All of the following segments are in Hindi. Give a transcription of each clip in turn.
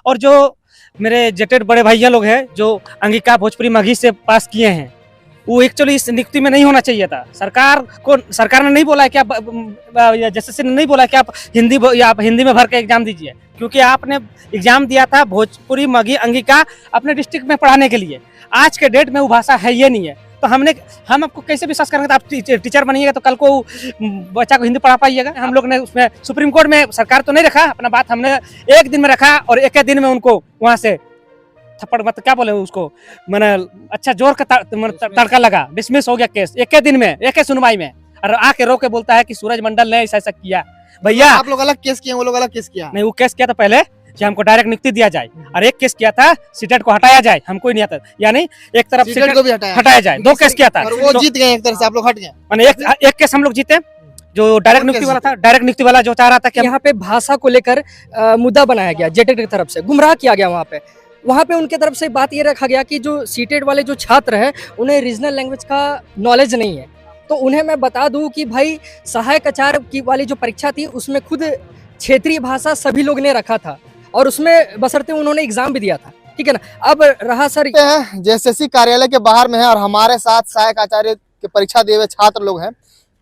और जो मेरे जेटेड बड़े भैया लोग हैं जो अंगिका भोजपुरी मगही से पास किए हैं, वो एक्चुअली इस नियुक्ति में नहीं होना चाहिए था। सरकार ने नहीं बोला है कि आप जैसे ने नहीं बोला कि आप हिंदी में भर के एग्जाम दीजिए, क्योंकि आपने एग्जाम दिया था भोजपुरी मगही अंगिका अपने डिस्ट्रिक्ट में पढ़ाने के लिए। आज के डेट में वो भाषा है ये नहीं है, तो हम आपको कैसे विश्वास करेंगे? तो आप टीचर बनिएगा तो कल को बच्चा को हिंदी पढ़ा पाइएगा। हम लोग ने उसमें सुप्रीम कोर्ट में सरकार तो नहीं रखा अपना बात, हमने एक दिन में रखा और एक दिन में उनको वहाँ से थप्पड़ मत क्या बोले उसको, मैंने अच्छा जोर का तड़का लगा, डिसमिस हो गया केस एक दिन में, एक सुनवाई में। और आके रो के बोलता है कि सूरज मंडल ने ऐसा किया। भैया आप लोग अलग केस किए, वो लोग अलग केस किया? नहीं, वो केस किया था पहले कि हमको डायरेक्ट नियुक्ति दिया जाए, और एक केस किया था सीटेट को हटाया जाए, हमको नहीं आता, यानी एक तरफ सीटेट को भी हटाया जाए। दो केस किया था और वो जीत गए एक तरह से, आप लोग हट गए। मैंने एक केस हम लोग जीते जो डायरेक्ट नियुक्ति वाला था। डायरेक्ट नियुक्ति वाला जो चाह रहा था कि यहाँ पे भाषा को लेकर मुद्दा बनाया गया, जेटेड की तरफ से गुमराह किया गया। वहाँ पे उनके तरफ से बात ये रखा गया कि जो सीटेड वाले जो छात्र हैं उन्हें रीजनल लैंग्वेज का नॉलेज नहीं है। तो उन्हें मैं बता दूं कि भाई सहायक आचार्य की वाली जो परीक्षा थी उसमें खुद क्षेत्रीय भाषा सभी लोग ने रखा था, और उसमें बशर्ते उन्होंने एग्जाम भी दिया था, ठीक है ना। अब रहा सर जेएसएससी कार्यालय के बाहर में है, और हमारे साथ सहायक आचार्य की परीक्षा दिए हुए छात्र लोग हैं,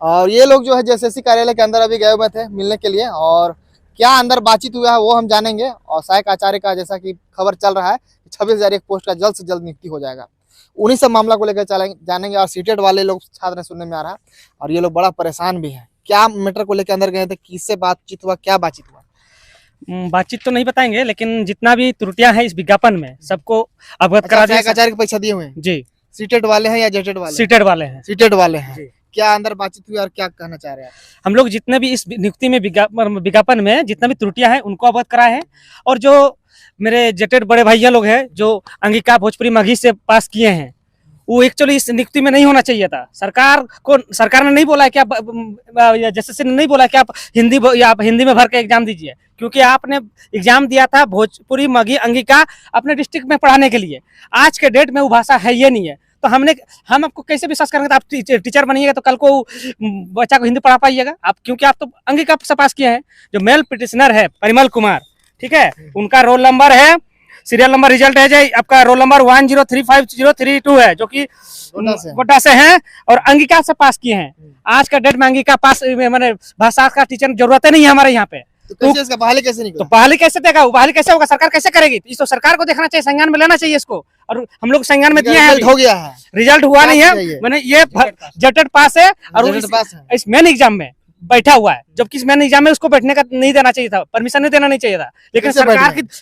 और ये लोग जो है जेएसएससी कार्यालय के अंदर अभी गए हुए थे मिलने के लिए, और क्या अंदर बातचीत हुआ है वो हम जानेंगे। और सहायक आचार्य का जैसा कि खबर चल रहा है 26,001 पोस्ट का जल्द से जल्द नियुक्ति हो जाएगा, उन्हीं सब मामला को लेकर जानेंगे। और सीटेड वाले लोग छात्र सुनने में आ रहा है, और ये लोग बड़ा परेशान भी है। क्या मैटर को लेकर अंदर गए थे, किससे बातचीत हुआ, क्या बातचीत हुआ? बातचीत तो नहीं बताएंगे, लेकिन जितना भी त्रुटियां हैं इस विज्ञापन में सबको अवगत करा दिया। आचार्य की परीक्षा दिए हुए हैं जी। सीटेड वाले हैं या जेटेड वाले? सीटेड वाले हैं। सीटेड वाले हैं। क्या अंदर बातचीत हुई और क्या कहना चाह रहे हैं? हम लोग जितने भी इस नियुक्ति में विज्ञापन में जितना भी त्रुटियां हैं उनको अवगत कराए हैं, और जो मेरे जेटेड बड़े भैया लोग हैं जो अंगिका भोजपुरी मगही से पास किए हैं, वो एक्चुअली इस नियुक्ति में नहीं होना चाहिए था। सरकार ने नहीं बोला है कि आप जैसे ने नहीं बोला कि आप हिंदी में भर के एग्जाम दीजिए, क्योंकि आपने एग्जाम दिया था भोजपुरी मगही अंगिका अपने डिस्ट्रिक्ट में पढ़ाने के लिए। आज के डेट में वो भाषा है ये नहीं है, तो हम आपको कैसे विश्वास करेंगे? तो आप टीचर बनिएगा तो कल को बच्चा को हिंदी पढ़ा पाइएगा आप, क्योंकि आप तो अंगिका से पास किए हैं। जो मेल पिटिशनर है परिमल कुमार, ठीक है, उनका रोल नंबर है, सीरियल नंबर रिजल्ट है जी आपका रोल नंबर 1035032 है, जो कि गोड्डा से हैं और अंगिका से पास किए हैं। आज का डेट में अंगिका पास मैंने भाषा का टीचर जरूरत नहीं है हमारे यहाँ पे। तो इसका बहाली कैसे निकला? तो बहाली कैसे देगा? बहाली कैसे होगा? सरकार कैसे करेगी? इस तो सरकार को देखना चाहिए, संज्ञान में लेना चाहिए इसको, और हम लोग संज्ञान में दिए हैं। हो गया है, रिजल्ट हुआ नहीं है, मैंने ये जेटेड पास है, और इस मेन एग्जाम में बैठा हुआ है, जबकि इस मेन एग्जाम में उसको बैठने का नहीं देना चाहिए था, परमिशन नहीं देना नहीं चाहिए था, लेकिन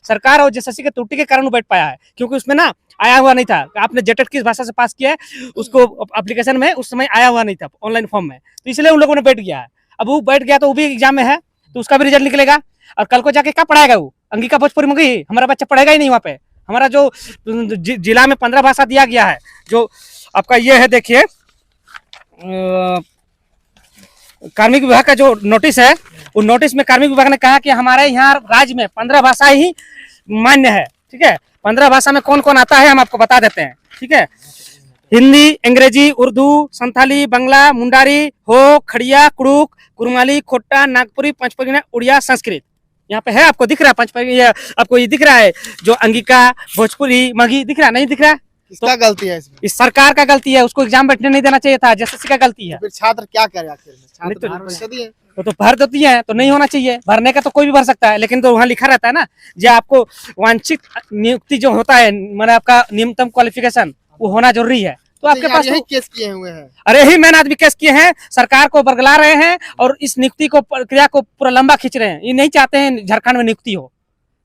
सरकार और जेएसएससी के त्रुटि के कारण वो बैठ पाया है, क्योंकि उसमें ना आया हुआ नहीं था आपने जेटेड किस भाषा से पास किया है, उसको एप्लीकेशन में उस समय आया हुआ नहीं था ऑनलाइन फॉर्म में, तो इसलिए उन लोगों ने बैठ गया है। अब वो बैठ गया तो वो भी एग्जाम में है, तो उसका भी रिजल्ट निकलेगा, और कल को जाके क्या पढ़ाएगा वो? अंगिका भोजपुरी मगही हमारा बच्चा पढ़ेगा ही नहीं वहाँ पे। हमारा जो जिला में 15 भाषा दिया गया है, जो आपका ये है, देखिए कार्मिक विभाग का जो नोटिस है, उस नोटिस में कार्मिक विभाग ने कहा कि हमारे यहाँ राज्य में 15 भाषा ही मान्य है, ठीक है। 15 भाषा में कौन कौन आता है हम आपको बता देते हैं, ठीक है। हिंदी, अंग्रेजी, उर्दू, संथाली, बंगला, मुंडारी, हो, खड़िया, कुड़ुक, कुरमाली, खोट्टा, नागपुरी, पंचपगना, उड़िया, संस्कृत। यहाँ पे है, आपको दिख रहा है पंचपगना? आपको ये दिख रहा है जो अंगिका भोजपुरी मगही दिख रहा? नहीं दिख रहा? किसका गलती है इसमें? इस सरकार का गलती है, उसको एग्जाम बैठने नहीं देना चाहिए था, जेएसएससी का गलती है। फिर छात्र क्या करे आखिर में? तो भर देती है, तो नहीं होना चाहिए। भरने का तो कोई भी भर सकता है, लेकिन तो वहाँ लिखा रहता है ना, जो आपको वांछित नियुक्ति जो होता है, मैंने आपका न्यूनतम क्वालिफिकेशन वो होना जरूरी है। तो आपके पास यही केस किए हुए हैं। अरे ही मैंने आदमी केस किए हैं, सरकार को बरगला रहे हैं और इस नियुक्ति को प्रक्रिया को पूरा लंबा खींच रहे हैं। ये नहीं चाहते हैं झारखंड में नियुक्ति हो,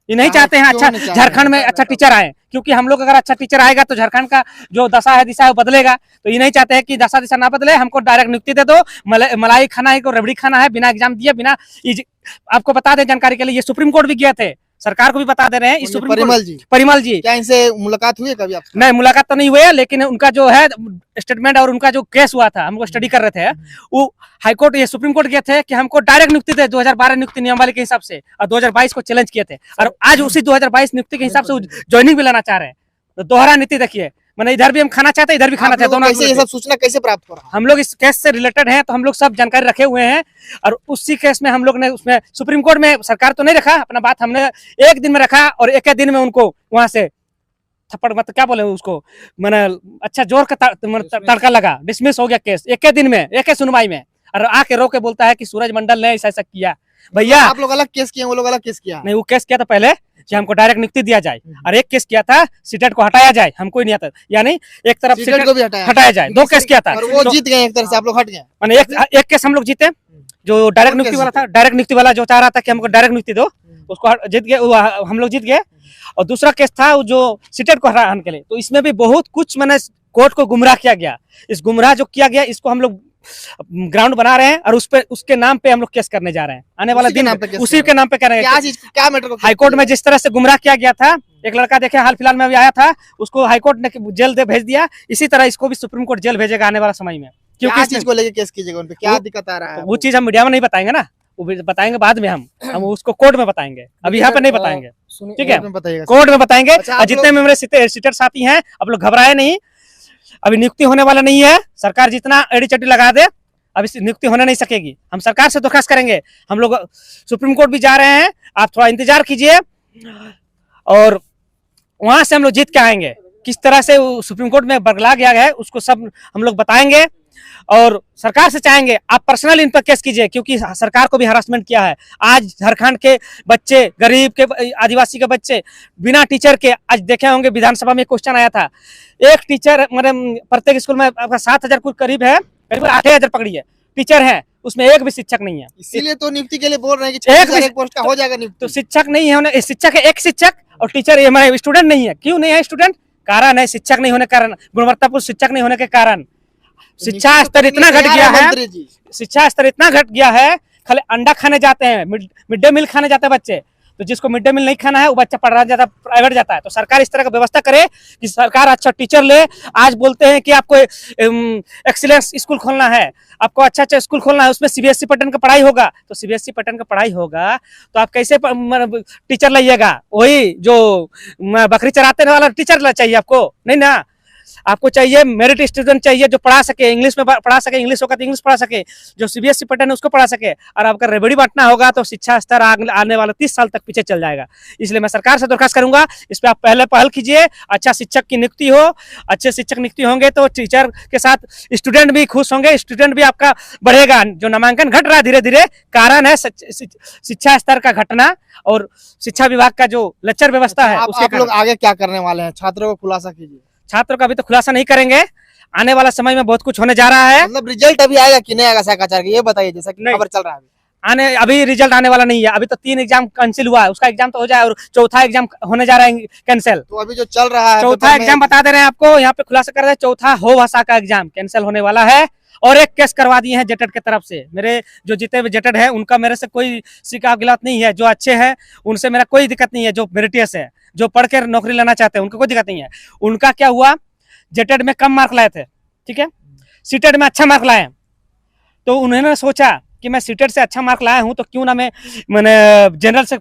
ये नहीं चाहते हैं अच्छा झारखंड में अच्छा टीचर आए, क्योंकि हम लोग अगर अच्छा टीचर आएगा तो झारखंड का जो दशा है दिशा है वो बदलेगा। तो ये नहीं चाहते हैं कि दशा दिशा ना बदले, हमको डायरेक्ट नियुक्ति दे दो, मलाई खाना है को रबड़ी खाना है, बिना एग्जाम दिए, बिना। आपको बता दें जानकारी के लिए, ये सुप्रीम कोर्ट भी गए थे, सरकार को भी बता दे रहे हैं। परिमल जी क्या इनसे मुलाकात हुई है कभी आपकी? नहीं, मुलाकात तो नहीं हुई है, लेकिन उनका जो है स्टेटमेंट और उनका जो केस हुआ था, हमको स्टडी कर रहे थे, वो हाईकोर्ट ये सुप्रीम कोर्ट गए थे कि हमको डायरेक्ट नियुक्ति दे 2012 नियुक्ति नियमावली के हिसाब से, और 2022 को चैलेंज किए थे, और आज उसी 2022 नियुक्ति के हिसाब से ज्वाइनिंग भी लेना चाह रहे हैं। तो दोहरा नीति देखिए, मैंने इधर भी हम खाना चाहते हैं, इधर भी खाना आप चाहते लोगों हैं, को कैसे ये सब सूचना कैसे प्राप्त हो रहा है? हम लोग इस केस से रिलेटेड हैं तो हम लोग सब जानकारी रखे हुए हैं। और उसी केस में हम लोग ने उसमें सुप्रीम कोर्ट में सरकार तो नहीं रखा अपना बात, हमने एक दिन में रखा और एक दिन में उनको वहां से थप्पड़ मत क्या बोले उसको, मैंने अच्छा जोर का तड़का लगा, डिसमिस हो गया केस एक दिन में, एक सुनवाई में। और आके रो के बोलता है कि सूरज मंडल ने ऐसा किया। भैया आप लोग अलग केस किए, वो लोग अलग केस किया? नहीं, वो केस किया था पहले कि हमको डायरेक्ट नियुक्ति दिया जाए, और एक केस किया था सीटेट को हटाया जाए, हमको नहीं आता, यानी एक तरफ सीटेट को भी हटाया जाए। दो केस किया था और वो जीत गए एक तरह से, आप लोग हट गए। मैंने एक केस हम लोग जीते, जो डायरेक्ट नियुक्ति वाला था, डायरेक्ट नियुक्ति वाला जो चाह रहा था कि हमको डायरेक्ट नियुक्ति दो, उसको जीत गए, हम लोग जीत गए। और दूसरा केस था जो सीटेट को हटाने के लिए, तो इसमें भी बहुत कुछ मैंने कोर्ट को गुमराह किया गया। इस गुमराह जो किया गया, इसको हम लोग ग्राउंड बना रहे हैं और उस पे उसके नाम पे हम लोग केस करने जा रहे हैं आने वाला दिन, उसी के नाम पे कर रहे हैं। क्या मैटर को हाईकोर्ट में जिस तरह से गुमराह किया गया था, एक लड़का देखे हाल फिलहाल में अभी आया था, उसको हाईकोर्ट ने जेल दे भेज दिया, इसी तरह इसको भी सुप्रीम कोर्ट जेल भेजेगा आने वाला समय में। क्योंकि चीज को लेके केस कीजिएगा, उन पे क्या दिक्कत आ रहा है? वो चीज हम मीडिया में नहीं बताएंगे ना, वो बताएंगे बाद में, हम उसको कोर्ट में बताएंगे, अभी यहाँ पे नहीं बताएंगे, ठीक है? कोर्ट में बताएंगे। और जितने मेरे सीटर साथी हैं, आप लोग घबराए नहीं, अभी नियुक्ति होने वाला नहीं है। सरकार जितना एड़ी चट्टी लगा दे, अभी नियुक्ति होने नहीं सकेगी। हम सरकार से दरखास्त करेंगे, हम लोग सुप्रीम कोर्ट भी जा रहे हैं, आप थोड़ा इंतजार कीजिए और वहां से हम लोग जीत के आएंगे। किस तरह से सुप्रीम कोर्ट में बरगला गया है उसको सब हम लोग बताएंगे, और सरकार से चाहेंगे आप पर्सनल इन पर केस कीजिए, क्योंकि सरकार को भी हरासमेंट किया है। आज झारखंड के बच्चे, गरीब के, आदिवासी के बच्चे बिना टीचर के, आज देखे होंगे विधानसभा में क्वेश्चन आया था, एक टीचर मतलब प्रत्येक स्कूल में आपका 7,000 कुछ करीब है, करीब 8,000 पकड़िए टीचर है, उसमें एक भी शिक्षक नहीं है। इसीलिए तो नियुक्ति के लिए बोल रहे हैं कि एक पोस्ट का हो जाएगा नियुक्ति। तो शिक्षक नहीं है, शिक्षक है एक शिक्षक, और टीचर हमारे स्टूडेंट नहीं है। क्यों नहीं है स्टूडेंट? कारण है शिक्षक नहीं होने के कारण, गुणवत्तापूर्ण शिक्षक नहीं होने के कारण। शिक्षा स्तर इतना घट गया है, शिक्षा स्तर इतना घट गया है, खाली अंडा खाने जाते हैं, मिड डे मील खाने जाते हैं बच्चे, तो जिसको मिड डे मील नहीं खाना है वो बच्चा पढ़ना जाता, प्राइवेट जाता है। तो सरकार इस तरह का व्यवस्था करे कि सरकार अच्छा टीचर ले। आज बोलते हैं कि आपको एक्सीलेंस स्कूल खोलना है, आपको अच्छा स्कूल खोलना है, उसमें सीबीएसई पैटर्न का पढ़ाई होगा। तो सीबीएसई पैटर्न का पढ़ाई होगा तो आप कैसे टीचर लाइएगा? वही जो बकरी चराते वाला टीचर चाहिए आपको? नहीं ना, आपको चाहिए मेरिट स्टूडेंट चाहिए जो पढ़ा सके, इंग्लिश में पढ़ा सके, इंग्लिश होगा तो इंग्लिश पढ़ा सके, जो सीबीएसई पैटर्न है उसको पढ़ा सके। और आपका रेबड़ी बांटना होगा तो शिक्षा स्तर आने वाले 30 साल तक पीछे चल जाएगा। इसलिए मैं सरकार से दरखास्त करूंगा, इस पर आप पहले पहल कीजिए, अच्छा शिक्षक की नियुक्ति हो। अच्छे शिक्षक नियुक्ति होंगे तो टीचर के साथ स्टूडेंट भी खुश होंगे, स्टूडेंट भी आपका बढ़ेगा। जो नामांकन घट रहा है धीरे धीरे, कारण है शिक्षा स्तर का घटना और शिक्षा विभाग का जो लेक्चर व्यवस्था है। आप लोग आगे क्या करने वाले हैं? छात्रों को खुलासा कीजिए। छात्रों का अभी तो खुलासा नहीं करेंगे, आने वाला समय में बहुत कुछ होने जा रहा है। मतलब रिजल्ट अभी आएगा कि नहीं आएगा शाखाचार्य का, ये बताइए, जैसा कि खबर चल रहा है। अभी रिजल्ट आने वाला नहीं है। अभी तो 3 एग्जाम कैंसिल हुआ है, उसका एग्जाम तो हो जाए और चौथा एग्जाम होने जा रहा है कैंसिल। तो अभी जो चल रहा है चौथा एग्जाम बता दे रहे हैं आपको, यहाँ पे खुलासा कर रहे हैं, चौथा हो भाषा का एग्जाम कैंसिल होने वाला है। और एक केस करवा दिए हैं जेटेड की तरफ से। मेरे जो जीते हुए जेटेड है उनका मेरे से कोई शिकायत गिलात नहीं है, जो अच्छे हैं उनसे मेरा कोई दिक्कत नहीं है, जो मेरिटियस है, जो पढ़ कर नौकरी लेना चाहते हैं उनको कोई दिक्कत नहीं है। उनका क्या हुआ, जेटेड में कम मार्क लाए थे, ठीक है, सीटेड में अच्छा मार्क लाए, तो उन्होंने सोचा कि मैं सीटेड से अच्छा मार्क लाया हूं तो क्यों ना मैंने जनरल से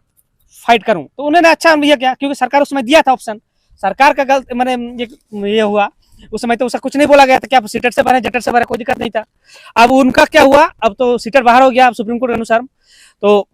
फाइट करूं। तो उन्होंने अच्छा ये क्या, क्योंकि सरकार उसमें दिया था ऑप्शन, सरकार का गलत मैंने ये हुआ। उस समय तो उसका कुछ नहीं बोला गया था कि आप सीटेड से भरे, जेटेड से भरे, कोई दिक्कत नहीं था। अब उनका क्या हुआ, अब तो सीटेड बाहर हो गया अब सुप्रीम कोर्ट के अनुसार, तो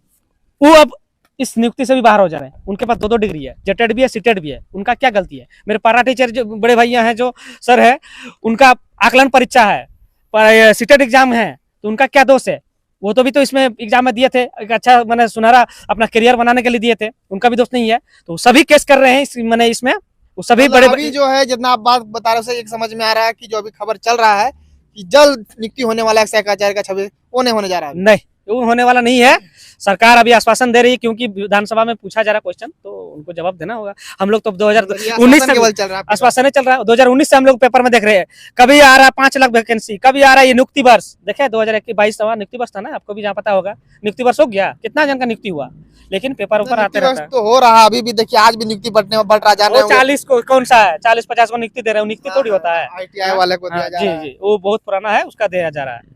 वो अब इस नियुक्ति से भी बाहर हो जा रहे हैं। उनके पास 2-2 डिग्री है, जेटेड भी है, सीटेड भी है, उनका क्या गलती है? मेरे पारा टीचर जो बड़े भैया हैं, जो सर है, उनका आकलन परीक्षा है, सीटेड एग्जाम है, तो उनका क्या दोष है? वो तो भी तो इसमें एग्जाम में दिए थे, एक अच्छा मैंने सुनहरा अपना करियर बनाने के लिए दिए थे, उनका भी दोष नहीं है। तो सभी केस कर रहे हैं मैंने इसमें, वो सभी बड़े अभी जो है जितना आप बात बता रहे हो एक समझ में आ रहा है कि जो अभी खबर चल रहा है कि जल्द नियुक्ति होने वाला है शाखाचार्य का 26, वो नहीं होने जा रहा है। नहीं, वो होने वाला नहीं है। सरकार अभी आश्वासन दे रही है, क्योंकि विधानसभा में पूछा जा रहा क्वेश्चन, तो उनको जवाब देना होगा। हम लोग तो 2019 से आश्वासन चल रहा है, 2019 से हम लोग पेपर में देख रहे हैं, कभी आ रहा है 5 लाख वैकेंसी, कभी आ रहा है ये नियुक्ति वर्ष। देखे 2021-22 नियुक्ति वर्ष था ना, आपको भी जहाँ पता होगा नियुक्ति वर्ष हो गया, कितना जन का नियुक्ति हुआ, लेकिन पेपर ऊपर आते रहता है। तो हो रहा है अभी भी, देखिए आज भी नियुक्ति बढ़ रहा जा रहा है। 40 को कौन सा है, 40-50 को नियुक्ति दे रहे हैं, नियुक्ति थोड़ी होता है, ITI वाले को दिया जा रहा है। जी, वो बहुत पुराना है, उसका दिया जा रहा है।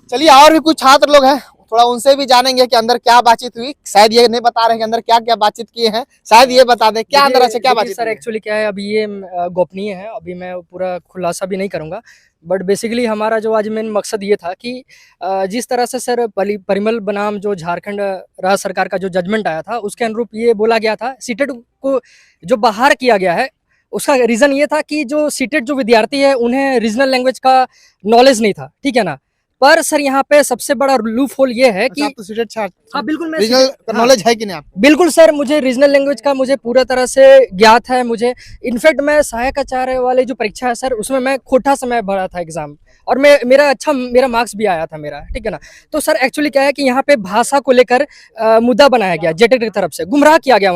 चलिए और भी कुछ छात्र लोग हैं, थोड़ा उनसे भी जानेंगे कि अंदर क्या बातचीत हुई। शायद ये नहीं बता रहे हैं कि अंदर क्या क्या बातचीत किए हैं, शायद ये बता दें क्या अंदर अच्छा क्या बातचीत सर हुई है? एक्चुअली क्या है, अभी ये गोपनीय है, अभी मैं पूरा खुलासा भी नहीं करूंगा। बट बेसिकली हमारा जो आज मेन मकसद ये था कि जिस तरह से सर परिमल बनाम जो झारखंड राज्य सरकार का जो जजमेंट आया था, उसके अनुरूप ये बोला गया था सीटेट को जो बाहर किया गया है, उसका रीजन ये था कि जो सीटेट जो विद्यार्थी है उन्हें रीजनल लैंग्वेज का नॉलेज नहीं था, ठीक है ना। पर सर यहाँ पे सबसे बड़ा लूप होल ये है कि आप तो सीटेट छात्र, हाँ बिल्कुल, मैं रीजनल हाँ, नॉलेज है कि नहीं आपको? बिल्कुल सर, मुझे रीजनल लैंग्वेज का मुझे पूरा तरह से ज्ञात है। मुझे इनफैक्ट मैं सहायक आचार्य वाले जो परीक्षा है सर, उसमें मैं खोटा समय भरा था एग्जाम, और मेरा मार्क्स भी आया था मेरा, ठीक है ना। तो सर एक्चुअली क्या है कि यहाँ पे भाषा को लेकर मुद्दा बनाया गया जेटेट की तरफ से, गुमराह किया गया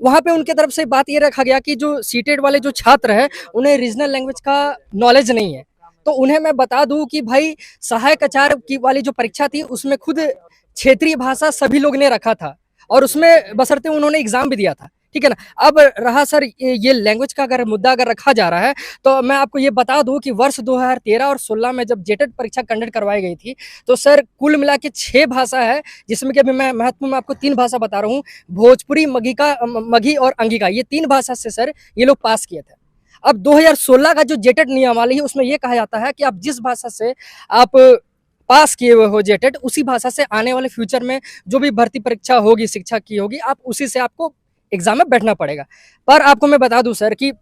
वहाँ पे उनके तरफ से बात ये रखा गया कि जो सीटेट वाले जो छात्र है उन्हें रीजनल लैंग्वेज का नॉलेज नहीं है। तो उन्हें मैं बता दूं कि भाई सहायक आचार्य की वाली जो परीक्षा थी उसमें खुद क्षेत्रीय भाषा सभी लोग ने रखा था, और उसमें बशर्ते उन्होंने एग्जाम भी दिया था, ठीक है ना। अब रहा सर ये लैंग्वेज का अगर मुद्दा अगर रखा जा रहा है, तो मैं आपको ये बता दूं कि वर्ष 2013 और 16 में जब जेटेट परीक्षा कंडक्ट करवाई गई थी, तो सर कुल मिला के 6 भाषा है, जिसमें कि अभी मैं महत्वपूर्ण में आपको 3 भाषा बता रहा हूँ, भोजपुरी, मगही और अंगिका, ये 3 भाषा से सर ये लोग पास किए थे। अब 2016 का जो जेटेट नियमावली है उसमें यह कहा जाता है कि आप जिस भाषा से आप पास किए हुए हो जेटेट, उसी भाषा से आने वाले फ्यूचर में जो भी भर्ती परीक्षा होगी, शिक्षा की होगी, आप उसी से आपको एग्जाम में बैठना पड़ेगा। पर आपको मैं बता दूं सर कि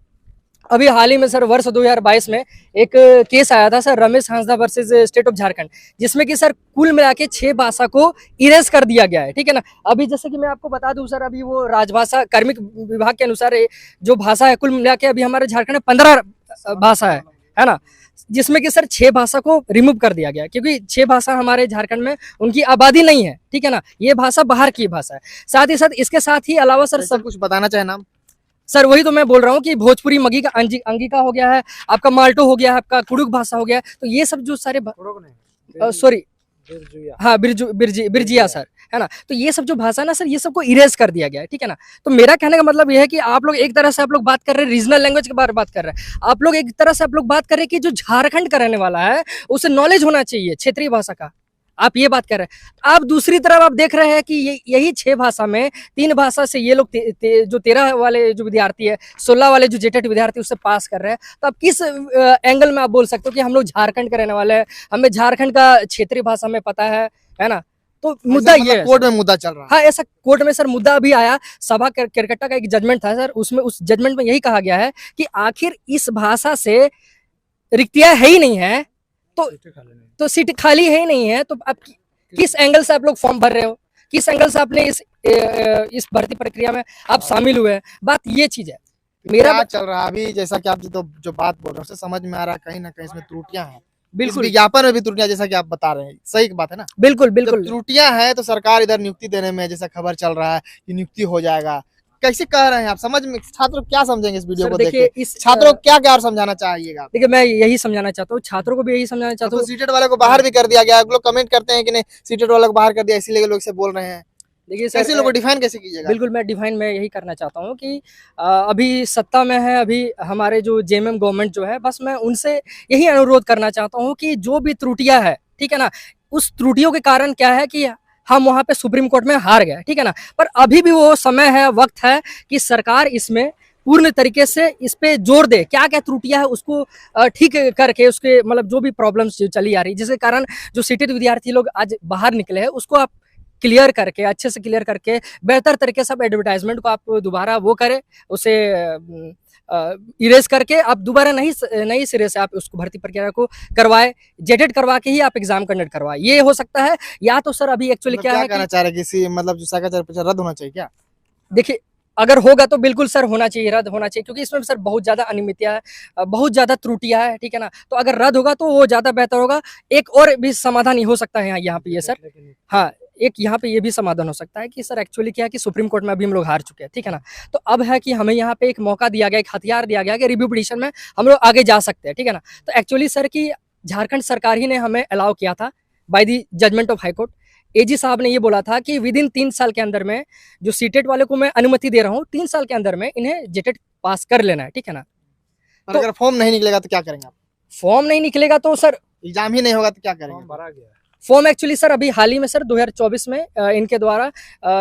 अभी हाल ही में सर वर्ष 2022 में एक केस आया था sir, Ramesh Hansda versus state of Jharkhand, जिसमें कि सर कुल मिला के 6 भाषा को इरेज कर दिया गया है, ठीक है ना। अभी जैसे कि मैं आपको बता दूं सर, अभी वो राजभाषा कार्मिक विभाग के अनुसार जो भाषा है कुल मिला के अभी हमारे झारखंड में 15 भाषा है ना, जिसमें कि सर 6 भाषा को रिमूव कर दिया गया, क्योंकि 6 भाषा हमारे झारखंड में उनकी आबादी नहीं है, ठीक है ना। ये भाषा बाहर की भाषा है। साथ ही साथ इसके साथ ही अलावा सर सब कुछ बताना चाहे नाम सर वही तो मैं बोल रहा हूँ कि भोजपुरी, मगी का अंगिका हो गया है, आपका माल्टो हो गया है, आपका कुड़ुक भाषा हो गया है, तो ये सब जो सारे सॉरी हाँ बिरजिया सर, है ना। तो ये सब जो भाषा ना सर, ये सबको इरेज कर दिया गया है, ठीक है ना। तो मेरा कहने का मतलब ये है कि आप लोग एक तरह से आप लोग बात कर रहे हैं रीजनल लैंग्वेज के बारे में बात कर रहे हैं, आप लोग एक तरह से आप लोग बात कर रहे हैं कि जो झारखंड का रहने वाला है उसे नॉलेज होना चाहिए क्षेत्रीय भाषा का, आप ये बात कर रहे हैं। आप दूसरी तरफ आप देख रहे हैं कि यही 6 भाषा में 3 भाषा से ये लोग जो 13 वाले जो विद्यार्थी है, 16 वाले जो जेटेट विद्यार्थी उससे पास कर रहे हैं। तो आप किस एंगल में आप बोल सकते हो कि हम लोग झारखंड के रहने वाले हैं, हमें झारखंड का क्षेत्रीय भाषा में पता है ना। तो मुद्दा ये है, कोर्ट में मुद्दा चल रहा है। हाँ ऐसा कोर्ट में सर मुद्दा अभी आया, सभा केरकट्टा का एक जजमेंट था सर, उसमें उस जजमेंट में यही कहा गया है कि आखिर इस भाषा से रिक्तियां है ही नहीं है, तो सीट खाली है ही नहीं है, तो आप किस एंगल से आप लोग फॉर्म भर रहे हो, किस एंगल से आपने इस भर्ती प्रक्रिया में आप शामिल हुए हैं, बात ये चीज है। मेरा क्या चल रहा है अभी, जैसा कि आप जो बात बोल रहे हो उससे समझ में आ रहा है कहीं ना कहीं इसमें त्रुटियां हैं, बिल्कुल विज्ञापन में भी त्रुटियां, जैसा कि आप बता रहे हैं, सही की बात है ना। बिल्कुल बिल्कुल त्रुटियां हैं तो सरकार इधर नियुक्ति देने में, जैसा खबर चल रहा है कि नियुक्ति हो जाएगा, कैसे कह रहे हैं आप, समझ में छात्र क्या समझेंगे इस वीडियो को देखिए, देख के? छात्रों को क्या क्या और समझाना चाहिएगा? देखिए मैं यही समझाना चाहता हूँ, छात्रों को भी यही समझाना चाहता हूँ। सीटेट वाले को बाहर भी कर दिया गया, लोग कमेंट करते हैं कि नहीं सीटेट वाले को बाहर कर दिया, इसीलिए लोग इसे बोल रहे हैं। देखिए कैसे लोगों को डिफाइन कैसे कीजिएगा? बिल्कुल मैं डिफाइन में यही करना चाहता हूँ कि अभी सत्ता में है, अभी हमारे जो जेएमएम गवर्नमेंट जो है, बस मैं उनसे यही अनुरोध करना चाहता हूँ कि जो भी त्रुटियां है, ठीक है ना, उस त्रुटियों के कारण क्या है कि हम वहाँ पे सुप्रीम कोर्ट में हार गए, ठीक है ना। पर अभी भी वो समय है, वक्त है कि सरकार इसमें पूर्ण तरीके से इस पे जोर दे, क्या क्या त्रुटियां है उसको ठीक करके, उसके मतलब जो भी प्रॉब्लम्स चली आ रही, जिसके कारण जो सीटेड विद्यार्थी लोग आज बाहर निकले हैं उसको आप क्लियर करके, अच्छे से क्लियर करके, बेहतर तरीके से आप एडवर्टाइजमेंट को आप दोबारा वो करें, उसे इरेज करके आप दोबारा नई सिरे से आप उसको भर्ती प्रक्रिया को करवाए, जेटेट करवा के ही आप एग्जाम कंडक्ट करवाए, ये हो सकता है। या तो सर अभी एक्चुअली क्या है, कहना चाह रहे किसी मतलब जो साइकाचार्य परीक्षा रद्द होना चाहिए क्या? देखिए अगर होगा तो बिल्कुल सर होना चाहिए, रद्द होना चाहिए, क्योंकि इसमें सर बहुत ज्यादा अनियमितता है, बहुत ज्यादा त्रुटियां है, ठीक है ना। तो अगर रद्द होगा तो वो ज्यादा बेहतर होगा। एक और भी समाधान हो सकता है यहाँ पे ये सर, हाँ एक यहाँ पे ये भी समाधान हो सकता है कि सर एक्चुअली क्या है कि सुप्रीम कोर्ट में अभी हम लोग हार चुके हैं, ठीक है ना। तो अब है कि हमें यहाँ पे एक मौका दिया गया, एक हथियार दिया गया कि रिव्यू पिटीशन में हम लोग आगे जा सकते हैं, ठीक है ना। तो एक्चुअली सर की झारखंड सरकार ही ने हमें अलाउ किया था by the judgement of high court. AG साहब ने ये बोला था कि विद इन 3 साल के अंदर में जो सीटेट वाले को मैं अनुमति दे रहा हूँ, 3 साल के अंदर में इन्हें जेटेट पास कर लेना है, ठीक है ना। और अगर फॉर्म नहीं निकलेगा तो क्या करेंगे आप? फॉर्म नहीं निकलेगा तो सर एग्जाम ही नहीं होगा तो क्या करेंगे? फॉर्म एक्चुअली सर अभी हाल ही में सर 2024 में इनके द्वारा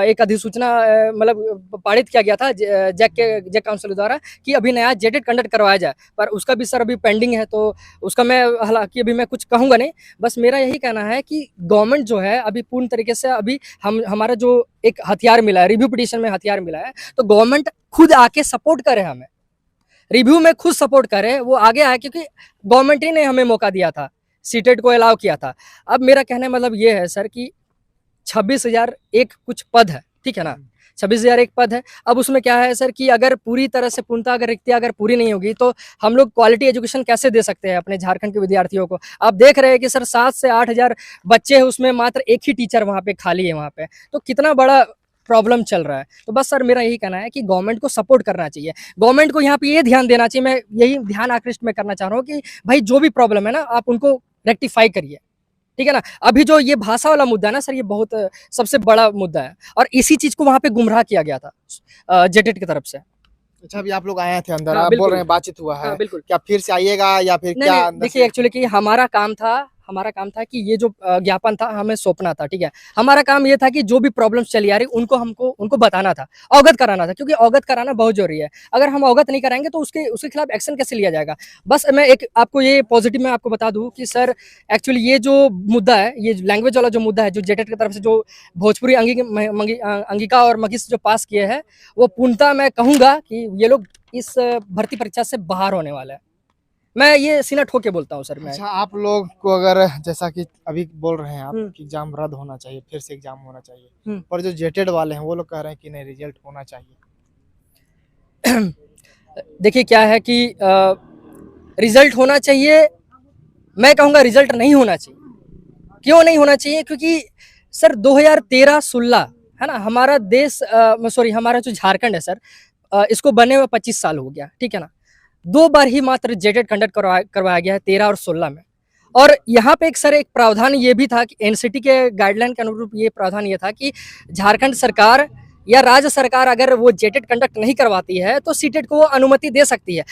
एक अधिसूचना मतलब पारित किया गया था जैक काउंसिल द्वारा कि अभी नया जेटेट कंडक्ट करवाया जाए, पर उसका भी सर अभी पेंडिंग है, तो उसका मैं हालांकि अभी मैं कुछ कहूँगा नहीं। बस मेरा यही कहना है कि गवर्नमेंट जो है अभी पूर्ण तरीके से अभी हमारा जो एक हथियार मिला है, रिव्यू पिटीशन में हथियार मिला है, तो गवर्नमेंट खुद आके सपोर्ट करे, हमें रिव्यू में खुद सपोर्ट करे, वो आगे आए, क्योंकि गवर्नमेंट ही ने हमें मौका दिया था, सीटेट को अलाउ किया था। अब मेरा कहने मतलब ये है सर कि 26,000 एक कुछ पद है, ठीक है ना, 26,000 एक पद है। अब उसमें क्या है सर कि अगर पूरी तरह से पूर्णतः अगर रिक्तियाँ अगर पूरी नहीं होगी तो हम लोग क्वालिटी एजुकेशन कैसे दे सकते हैं अपने झारखंड के विद्यार्थियों को। आप देख रहे हैं कि सर 7 से 8,000 बच्चे हैं, उसमें मात्र एक ही टीचर वहाँ पे खाली है वहाँ पे, तो कितना बड़ा प्रॉब्लम चल रहा है। तो बस सर मेरा यही कहना है कि गवर्नमेंट को सपोर्ट करना चाहिए, गवर्नमेंट को यहाँ पे ये ध्यान देना चाहिए। मैं यही ध्यान आकृष्ट में करना चाह रहा हूँ कि भाई जो भी प्रॉब्लम है ना, आप उनको रेक्टिफाई करिए, ठीक है ना। अभी जो ये भाषा वाला मुद्दा है ना सर, ये बहुत सबसे बड़ा मुद्दा है, और इसी चीज को वहाँ पे गुमराह किया गया था जेटेट की तरफ से। अच्छा, अभी आप लोग आए थे अंदर, हाँ, आप बोल बिल्कुल। रहे हैं बातचीत हुआ है, हाँ, बिल्कुल। क्या फिर से आइएगा या फिर नहीं, क्या नहीं, अंदर देखिए से? एक्चुअली कि हमारा काम था कि ये जो ज्ञापन था हमें सौंपना था, ठीक है। हमारा काम ये था कि जो भी प्रॉब्लम्स चली आ रही उनको बताना था, अवगत कराना था, क्योंकि अवगत कराना बहुत जरूरी है। अगर हम अवगत नहीं कराएंगे तो उसके खिलाफ एक्शन कैसे लिया जाएगा। बस मैं एक आपको ये पॉजिटिव में आपको बता दूं कि सर एक्चुअली ये जो मुद्दा है, ये लैंग्वेज वाला जो मुद्दा है, जो जेटेट की तरफ से जो भोजपुरी अंगिका और मगीस जो पास किए हैं, वो पूर्णतः मैं कहूँगा कि ये लोग इस भर्ती परीक्षा से बाहर होने वाला है। मैं ये सीना ठोक के बोलता हूँ सर। मैं अच्छा, आप लोग को अगर जैसा कि अभी बोल रहे हैं आप हम्म। कि एग्जाम रद्द होना चाहिए, फिर से एग्जाम होना चाहिए, हम्म। पर जो जेटेड वाले हैं वो लोग कह रहे हैं कि नहीं, रिजल्ट होना चाहिए। देखिए क्या है कि रिजल्ट होना चाहिए, मैं कहूँगा रिजल्ट नहीं होना चाहिए। क्यों नहीं होना चाहिए? क्योंकि सर 2013-16 है ना, हमारा देश सॉरी हमारा जो झारखंड है सर, इसको बने हुए 25 साल हो गया, ठीक है ना। 2 बार ही मात्र जेटेट कंडक्ट करवाया गया है, 13 और 16 में। और यहाँ पे एक प्रावधान ये भी था कि एनसीटी के गाइडलाइन के अनुरूप ये प्रावधान ये था कि झारखंड सरकार या राज्य सरकार अगर वो जेटेट कंडक्ट नहीं करवाती है तो सीटेट को वो अनुमति दे सकती है।